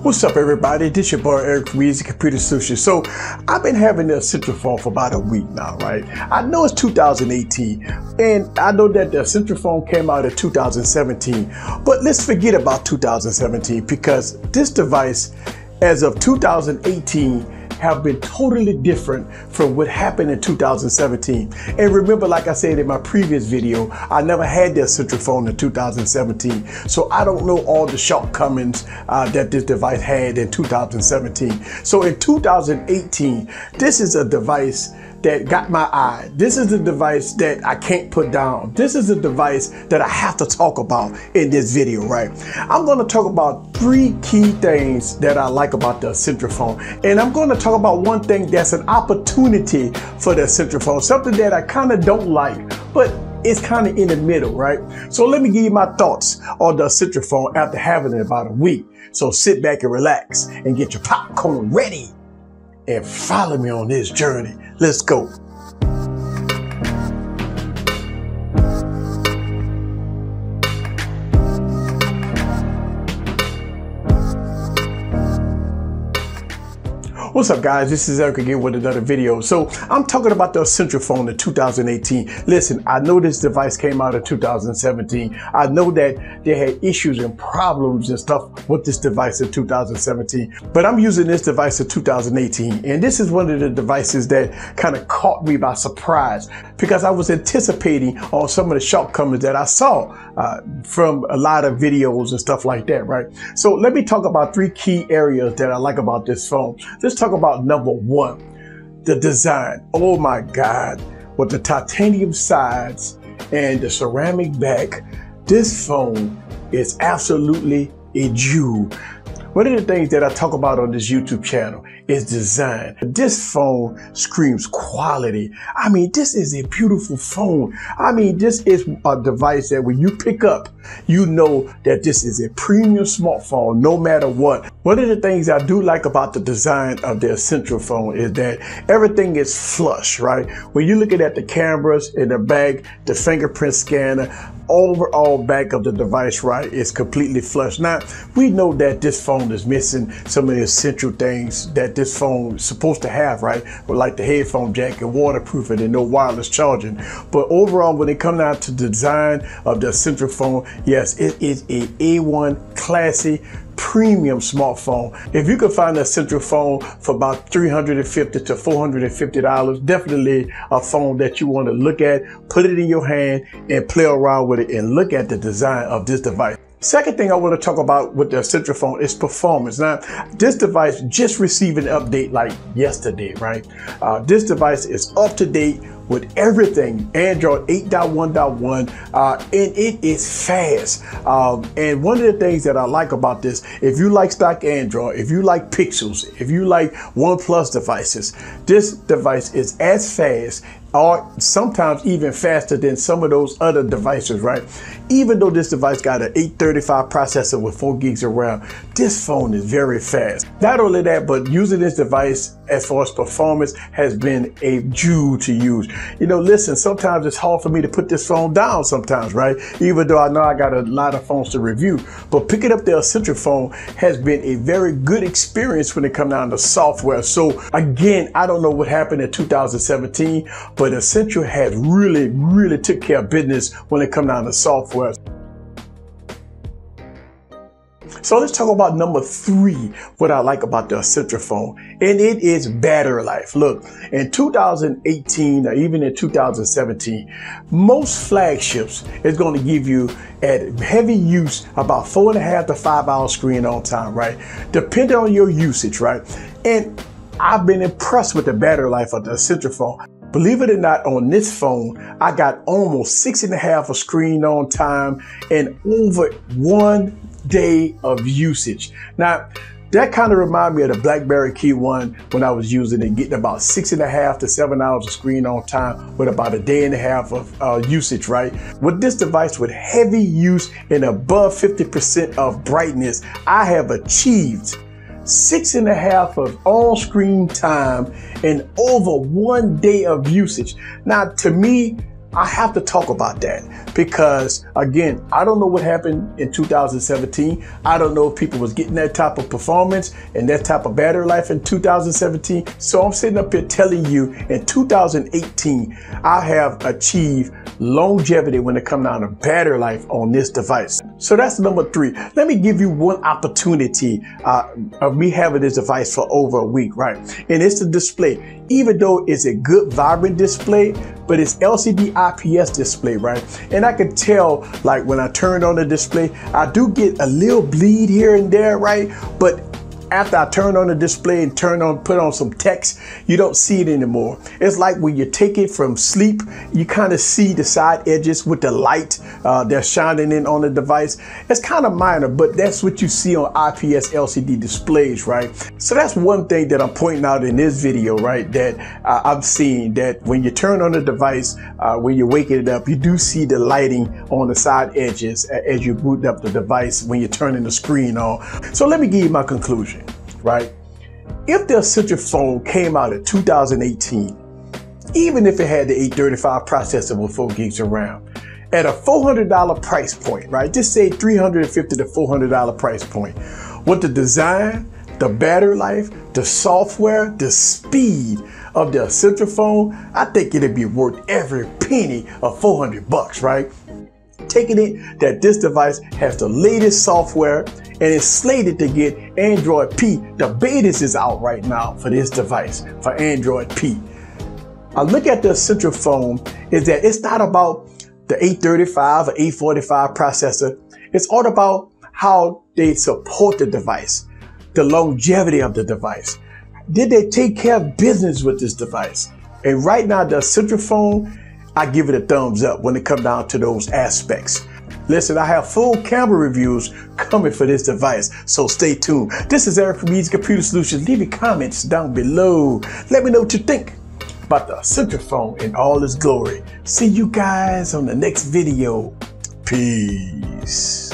What's up, everybody? This your boy Eric from Easy Computer Solutions. So I've been having the Essential phone for about a week now, right? I know it's 2018, and I know that the Essential phone came out in 2017, but let's forget about 2017 because this device, as of 2018, have been totally different from what happened in 2017. And remember, like I said in my previous video, I never had the Essential phone in 2017. So I don't know all the shortcomings that this device had in 2017. So in 2018, this is a device that got my eye. This is a device that I can't put down. This is a device that I have to talk about in this video, right? I'm gonna talk about 3 key things that I like about the Essential phone. And I'm gonna talk about one thing that's an opportunity for the Essential phone, something that I kinda don't like, but it's kind of in the middle, right? So let me give you my thoughts on the Essential phone after having it about a week. So sit back and relax and get your popcorn ready and follow me on this journey. Let's go. What's up, guys? This is Eric again with another video. So I'm talking about the Essential phone in 2018. Listen, I know this device came out in 2017. I know that they had issues and problems and stuff with this device in 2017, but I'm using this device in 2018. And this is one of the devices that kind of caught me by surprise because I was anticipating on some of the shortcomings that I saw from a lot of videos and stuff like that, right? So let me talk about 3 key areas that I like about this phone. Let's talk about number 1, the design. Oh my God, with the titanium sides and the ceramic back, this phone is absolutely a jewel. One of the things that I talk about on this YouTube channel is design. This phone screams quality. I mean, this is a beautiful phone. I mean, this is a device that when you pick up, you know that this is a premium smartphone no matter what. One of the things I do like about the design of the Essential phone is that everything is flush, right? When you're looking at the cameras in the back, the fingerprint scanner, overall back of the device, right, is completely flush. Now, we know that this phone is missing some of the essential things that this phone is supposed to have, right? Like the headphone jack and waterproofing and no wireless charging. But overall, when it comes down to the design of the Essential phone, yes, it is a A1 classy premium smartphone. If you can find a Essential phone for about $350 to $450, definitely a phone that you want to look at, put it in your hand and play around with it and look at the design of this device. Second thing I want to talk about with the Essential phone is performance. Now, this device just received an update like yesterday, right? This device is up to date with everything, Android 8.1.1, and it is fast. And one of the things that I like about this, if you like stock Android, if you like Pixels, if you like OnePlus devices, this device is as fast or sometimes even faster than some of those other devices, right? Even though this device got an 835 processor with 4 gigs of RAM, this phone is very fast. Not only that, but using this device as far as performance has been a jewel to use. You know, listen, sometimes it's hard for me to put this phone down sometimes, right? Even though I know I got a lot of phones to review, but picking up the Essential phone has been a very good experience when it comes down to software. So again, I don't know what happened in 2017, but Essential has really took care of business when it comes down to software. So let's talk about number 3, what I like about the Essential phone, and it is battery life. Look, in 2018 or even in 2017, most flagships is going to give you at heavy use about 4.5 to 5 hours screen on time, right? Depending on your usage, right? And I've been impressed with the battery life of the Essential phone. Believe it or not, on this phone, I got almost 6.5 of screen on time and over 1 day of usage. Now, that kind of reminded me of the BlackBerry Key 1 when I was using it, getting about 6.5 to 7 hours of screen on time with about 1.5 days of usage, right? With this device with heavy use and above 50% of brightness, I have achieved 6.5 of on-screen time and over 1 day of usage. Now, to me, I have to talk about that because, again, I don't know what happened in 2017. I don't know if people was getting that type of performance and that type of battery life in 2017. So I'm sitting up here telling you in 2018, I have achieved longevity when it comes down to battery life on this device. So that's number 3. Let me give you one opportunity of me having this device for over a week, right? And it's the display. Even though it's a good vibrant display, but it's LCD IPS display, right? And I can tell, like when I turn on the display, I do get a little bleed here and there, right? But after I turn on the display and put on some text, you don't see it anymore. It's like when you take it from sleep, you kind of see the side edges with the light that's shining in on the device. It's kind of minor, but that's what you see on IPS LCD displays, right? So that's one thing that I'm pointing out in this video, right? That I've seen that when you turn on the device, when you're waking it up, you do see the lighting on the side edges as you boot up the device when you're turning the screen on. So let me give you my conclusion. Right? If the Essential phone came out in 2018, even if it had the 835 processor with 4 gigs of RAM, at a $400 price point, right? Just say $350 to $400 price point. With the design, the battery life, the software, the speed of the Essential phone, I think it'd be worth every penny of $400, right? Taking it that this device has the latest software and is slated to get Android P. The betas is out right now for this device, for Android P. I look at the Essential phone is that it's not about the 835 or 845 processor. It's all about how they support the device, the longevity of the device. Did they take care of business with this device? And right now, the Essential phone, I give it a thumbs up when it comes down to those aspects. Listen, I have full camera reviews coming for this device, so stay tuned. This is Eric from Easy Computer Solutions. Leave your comments down below. Let me know what you think about the Essential phone in all its glory. See you guys on the next video. Peace.